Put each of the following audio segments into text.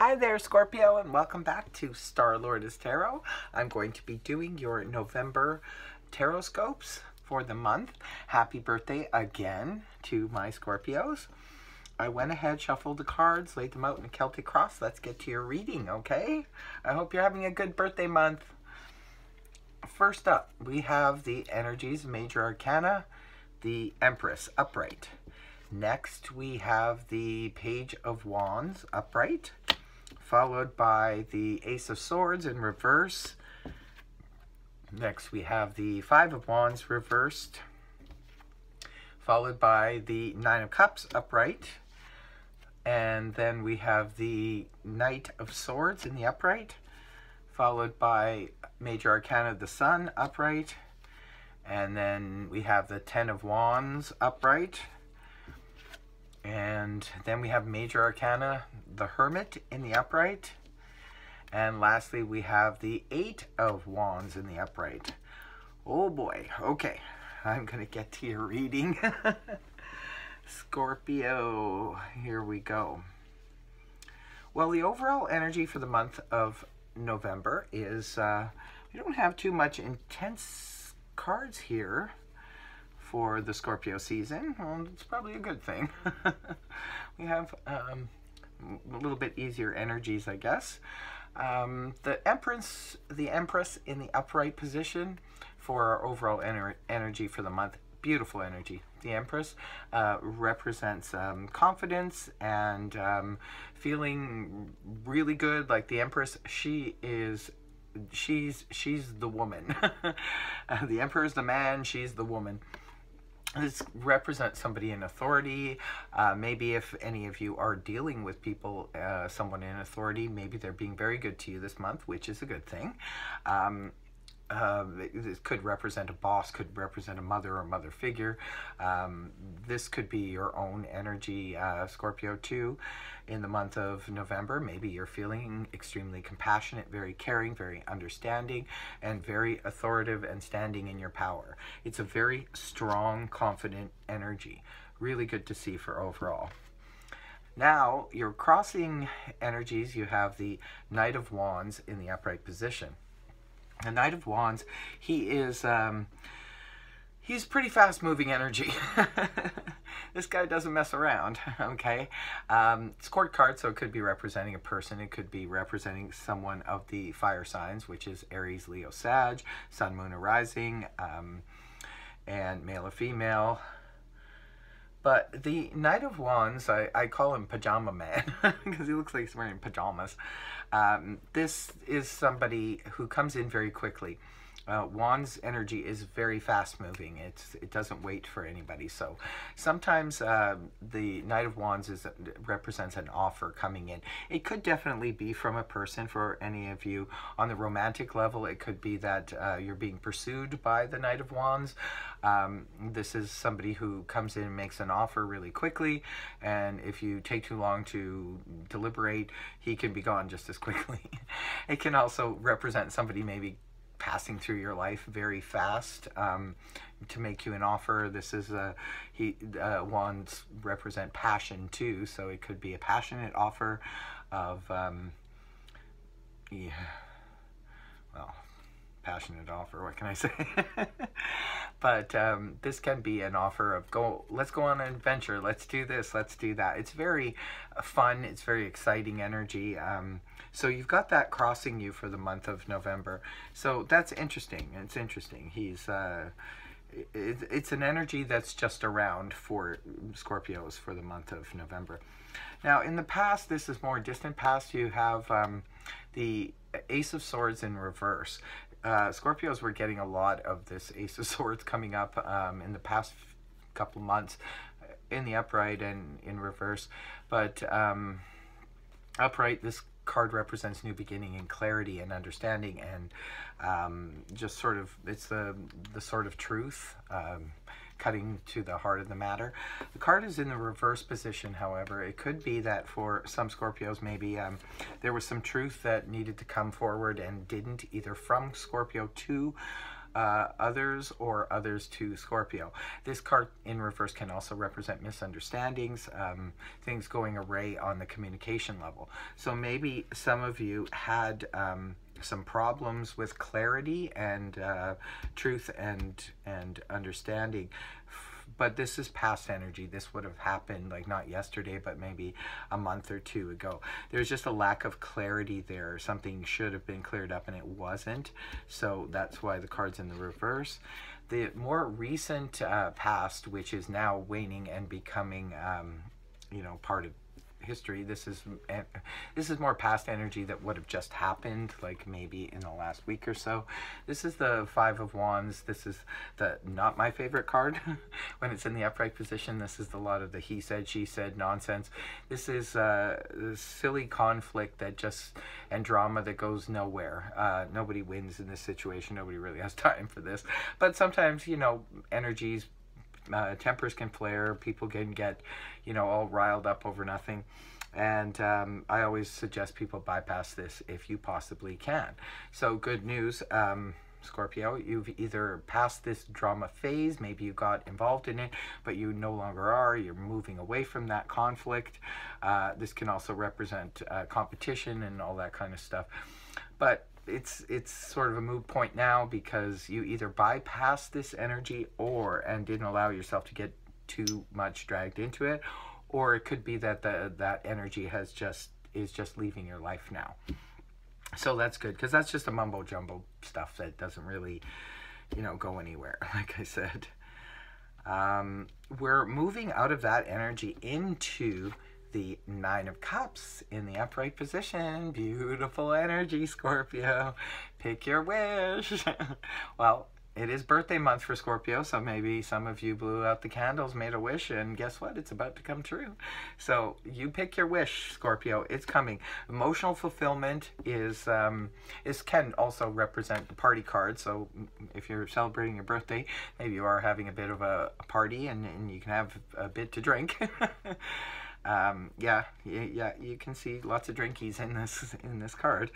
Hi there, Scorpio, and welcome back to Star Lourdes Tarot. I'm going to be doing your November tarot scopes for the month. Happy birthday again to my Scorpios. I went ahead, shuffled the cards, laid them out in a Celtic cross. Let's get to your reading, okay? I hope you're having a good birthday month. First up, we have the energies, Major Arcana, the Empress, upright. Next, we have the Page of Wands, upright, followed by the Ace of Swords in reverse. Next, we have the Five of Wands reversed, followed by the Nine of Cups, upright. And then we have the Knight of Swords in the upright, followed by Major Arcana, the Sun, upright. And then we have the Ten of Wands, upright. And then we have Major Arcana, the Hermit in the upright. And lastly, we have the Eight of Wands in the upright. Oh boy. Okay, I'm going to get to your reading. Scorpio, here we go. Well, the overall energy for the month of November is, we don't have too much intense cards here for the Scorpio season. Well, it's probably a good thing. We have a little bit easier energies, I guess. The Empress in the upright position for our overall energy for the month. Beautiful energy. The Empress represents confidence and feeling really good. Like the Empress, she's the woman. The Emperor is the man, she's the woman. This represents somebody in authority. Maybe if any of you are dealing with people, someone in authority, maybe they're being very good to you this month, which is a good thing. This could represent a boss, could represent a mother or mother figure. This could be your own energy, Scorpio, too, in the month of November. Maybe you're feeling extremely compassionate, very caring, very understanding, and very authoritative and standing in your power. It's a very strong, confident energy. Really good to see for overall. Now, your crossing energies, you have the Knight of Wands in the upright position. The Knight of Wands, he is, he's pretty fast-moving energy. This guy doesn't mess around, okay? It's court card, so it could be representing a person. It could be representing someone of the fire signs, which is Aries, Leo, Sag, Sun, Moon, or Rising, and male or female. But the Knight of Wands, I call him Pajama Man because he looks like he's wearing pajamas. This is somebody who comes in very quickly. Wands energy is very fast moving. It doesn't wait for anybody. So sometimes the Knight of Wands represents an offer coming in. It could definitely be from a person for any of you. On the romantic level, it could be that you're being pursued by the Knight of Wands. This is somebody who comes in and makes an offer really quickly, and if you take too long to deliberate, he can be gone just as quickly. It can also represent somebody maybe passing through your life very fast to make you an offer. This is wands represent passion too, so it could be a passionate offer of yeah, well, passionate offer, what can I say? But this can be an offer of let's go on an adventure, let's do this, let's do that. It's very fun, it's very exciting energy. So you've got that crossing you for the month of November. So that's interesting. It's interesting. He's it's an energy that's just around for Scorpios for the month of November. Now, in the past, this is more distant past, you have the Ace of Swords in reverse. Scorpios were getting a lot of this Ace of Swords coming up in the past couple months in the upright and in reverse. But upright, this card represents new beginning and clarity and understanding, and just sort of, it's the sort of truth, cutting to the heart of the matter. The card is in the reverse position, however. It could be that for some Scorpios, maybe there was some truth that needed to come forward and didn't, either from Scorpio to others or others to Scorpio. This card in reverse can also represent misunderstandings, things going awry on the communication level. So maybe some of you had some problems with clarity and truth and understanding. But this is past energy. This would have happened like not yesterday, but maybe a month or two ago. There's just a lack of clarity there. Something should have been cleared up and it wasn't. So that's why the card's in the reverse. The more recent past, which is now waning and becoming, you know, part of history. This is more past energy that would have just happened, like maybe in the last week or so. This is the Five of Wands. This is not my favorite card when it's in the upright position. This is a lot of the he said, she said nonsense. This is this silly conflict that and drama that goes nowhere. Nobody wins in this situation. Nobody really has time for this. But sometimes, you know, energies, tempers can flare. People can get, you know, all riled up over nothing. And I always suggest people bypass this if you possibly can. So good news, Scorpio, you've either passed this drama phase, maybe you got involved in it, but you no longer are. You're moving away from that conflict. This can also represent competition and all that kind of stuff. But it's sort of a moot point now, because you either bypassed this energy and didn't allow yourself to get too much dragged into it, or it could be that that energy is just leaving your life now. So that's good, because that's just a mumbo jumbo stuff that doesn't really, you know, go anywhere. Like I said, we're moving out of that energy into the Nine of Cups in the upright position. Beautiful energy, Scorpio. Pick your wish. Well, it is birthday month for Scorpio, so maybe some of you blew out the candles, made a wish, and guess what? It's about to come true. So you pick your wish, Scorpio. It's coming. Emotional fulfillment can also represent the party card. So if you're celebrating your birthday, maybe you are having a bit of a party, and you can have a bit to drink. Yeah, you can see lots of drinkies in this card.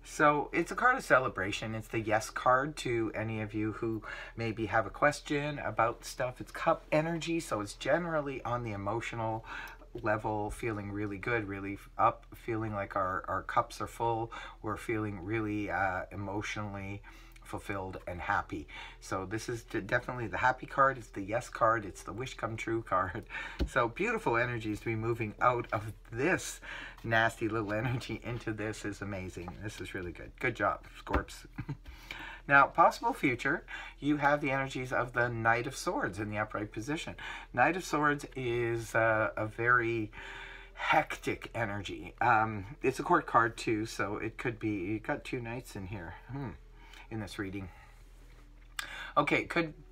So it's a card of celebration. It's the yes card to any of you who maybe have a question about stuff. It's cup energy, so it's generally on the emotional level, feeling really good, really up, feeling like our cups are full. We're feeling really emotionally fulfilled and happy. So this is definitely the happy card. It's the yes card. It's the wish come true card. So beautiful energies to be moving out of this nasty little energy into this is amazing. This is really good. Good job, Scorps. Now, possible future, you have the energies of the Knight of Swords in the upright position. Knight of Swords is a very hectic energy. It's a court card too, so it could be, you got two knights in here. In this reading. Okay,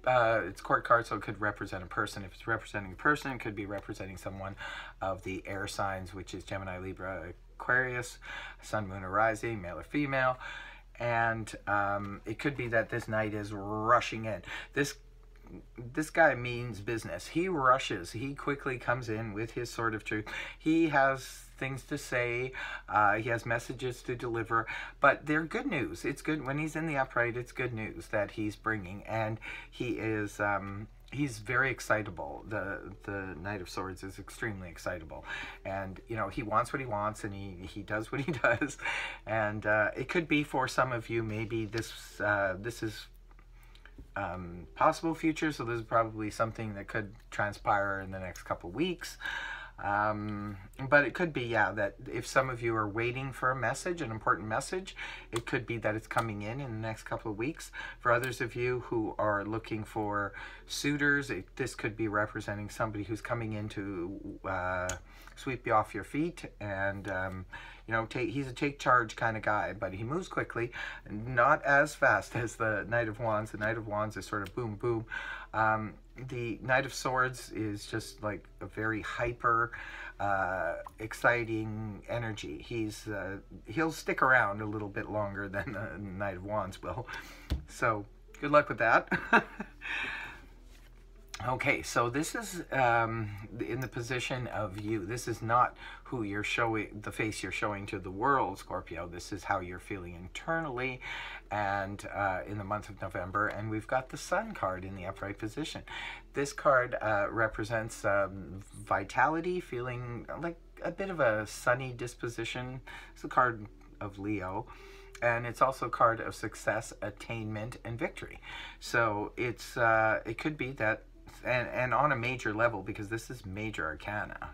it's court card, so it could represent a person. If it's representing a person, it could be representing someone of the air signs, which is Gemini, Libra, Aquarius, Sun, Moon, or Rising, male or female. And it could be that this knight is rushing in. This guy means business. He rushes. He quickly comes in with his sword of truth. He has things to say. He has messages to deliver, but they're good news. It's good when he's in the upright. It's good news that he's bringing, and he is he's very excitable. The Knight of Swords is extremely excitable, and you know, he wants what he wants, and he does what he does. And it could be for some of you, maybe this is possible future, so this is probably something that could transpire in the next couple weeks. But it could be, yeah, that if some of you are waiting for a message, an important message, it could be that it's coming in the next couple of weeks. For others of you who are looking for suitors, this could be representing somebody who's coming in to sweep you off your feet, and you know, he's a take charge kind of guy, but he moves quickly, not as fast as the Knight of Wands. The Knight of Wands is sort of boom, boom. The Knight of Swords is just like a very hyper, exciting energy. He'll stick around a little bit longer than the Knight of Wands will. So good luck with that. Okay, so this is in the position of you. This is not who you're showing, the face you're showing to the world, Scorpio. This is how you're feeling internally and in the month of November. And we've got the Sun card in the upright position. This card represents vitality, feeling like a bit of a sunny disposition. It's a card of Leo. And it's also a card of success, attainment, and victory. So it's it could be that, and on a major level, because this is major arcana.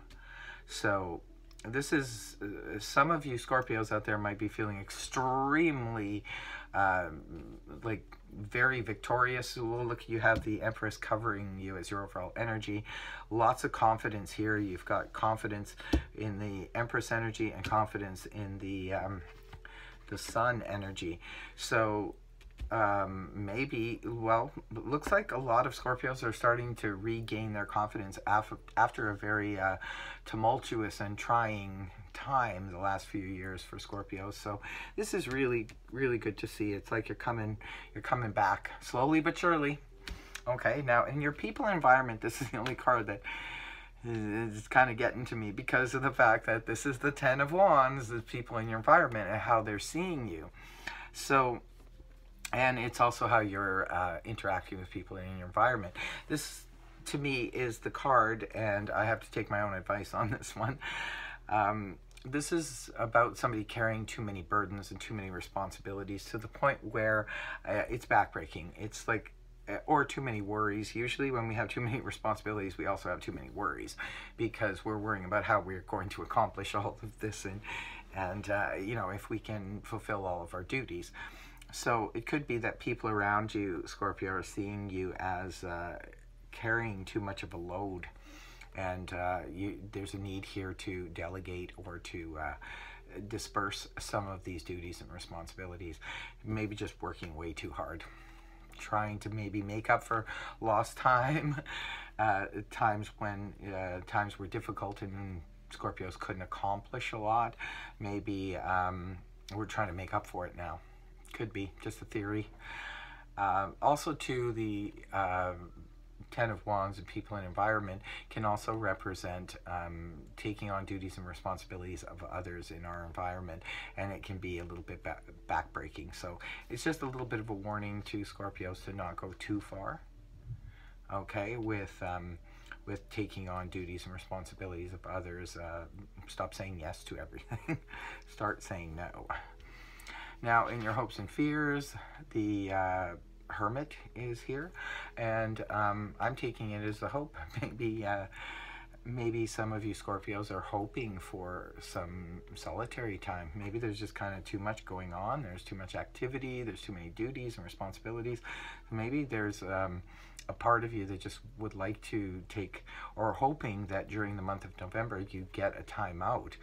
So this is, some of you Scorpios out there might be feeling extremely like very victorious. Well, look, you have the Empress covering you as your overall energy. Lots of confidence here. You've got confidence in the Empress energy and confidence in the Sun energy. So maybe, well, looks like a lot of Scorpios are starting to regain their confidence after a very tumultuous and trying time the last few years for Scorpios. So this is really, really good to see. It's like you're coming back slowly but surely. Okay, now in your people environment, this is the only card that is kind of getting to me, because of the fact that this is the Ten of Wands, the people in your environment and how they're seeing you. So, and it's also how you're interacting with people in your environment. This, to me, is the card, and I have to take my own advice on this one. This is about somebody carrying too many burdens and too many responsibilities to the point where it's backbreaking. It's like, or too many worries. Usually when we have too many responsibilities, we also have too many worries, because we're worrying about how we're going to accomplish all of this, and you know, if we can fulfill all of our duties. So it could be that people around you, Scorpio, are seeing you as carrying too much of a load, and there's a need here to delegate or to disperse some of these duties and responsibilities. Maybe just working way too hard, trying to maybe make up for lost time, times when times were difficult and Scorpios couldn't accomplish a lot. Maybe we're trying to make up for it now. Could be just a theory. Also, to the Ten of Wands and people and environment can also represent taking on duties and responsibilities of others in our environment, and it can be a little bit backbreaking. So it's just a little bit of a warning to Scorpios to not go too far, okay, with taking on duties and responsibilities of others. Stop saying yes to everything. Start saying no. Now, in your hopes and fears, the Hermit is here, and I'm taking it as a hope. Maybe some of you Scorpios are hoping for some solitary time. Maybe there's just kind of too much going on. There's too much activity. There's too many duties and responsibilities. Maybe there's a part of you that just would like to take, or hoping that during the month of November you get a time out.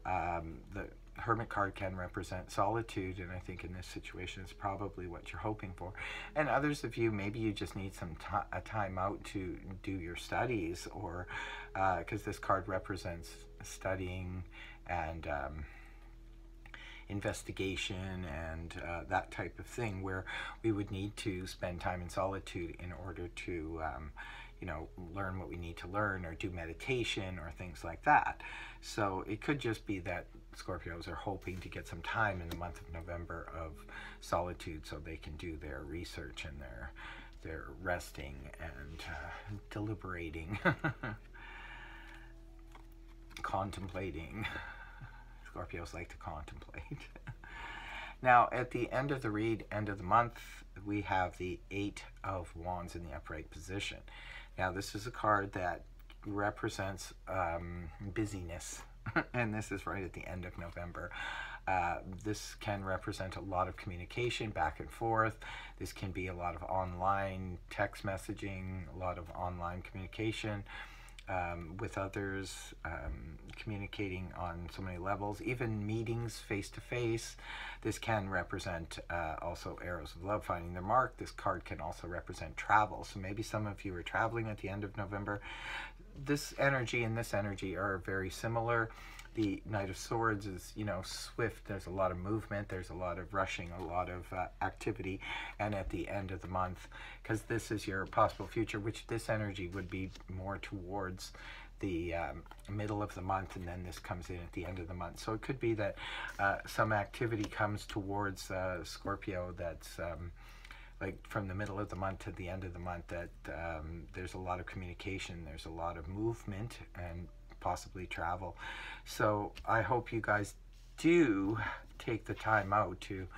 The Hermit card can represent solitude, and I think in this situation it's probably what you're hoping for. And others of you, maybe you just need a time out to do your studies, or because this card represents studying and investigation and that type of thing, where we would need to spend time in solitude in order to you know, learn what we need to learn, or do meditation or things like that. So it could just be that Scorpios are hoping to get some time in the month of November of solitude, so they can do their research and their resting and deliberating, contemplating. Scorpios like to contemplate. Now, at the end of the read, end of the month, we have the Eight of Wands in the upright position. Now, this is a card that represents busyness, and this is right at the end of November. This can represent a lot of communication back and forth. This can be a lot of online text messaging, a lot of online communication with others, communicating on so many levels, even meetings face to face. This can represent also arrows of love finding their mark. This card can also represent travel. So maybe some of you are traveling at the end of November. This energy and this energy are very similar. The Knight of Swords is, you know, swift. There's a lot of movement. There's a lot of rushing, a lot of activity. And at the end of the month, because this is your possible future, which this energy would be more towards the middle of the month, and then this comes in at the end of the month. So it could be that some activity comes towards Scorpio that's like from the middle of the month to the end of the month, that there's a lot of communication, there's a lot of movement, and possibly travel. So I hope you guys do take the time out to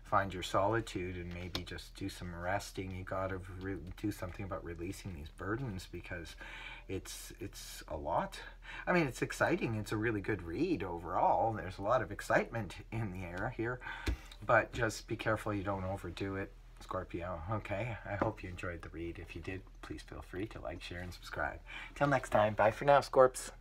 find your solitude and maybe just do some resting. You got to do something about releasing these burdens, because it's a lot. I mean, it's exciting. It's a really good read overall. There's a lot of excitement in the air here, but just be careful you don't overdo it, Scorpio. Okay, I hope you enjoyed the read. If you did, please feel free to like, share, and subscribe. Till next time, bye for now, Scorps.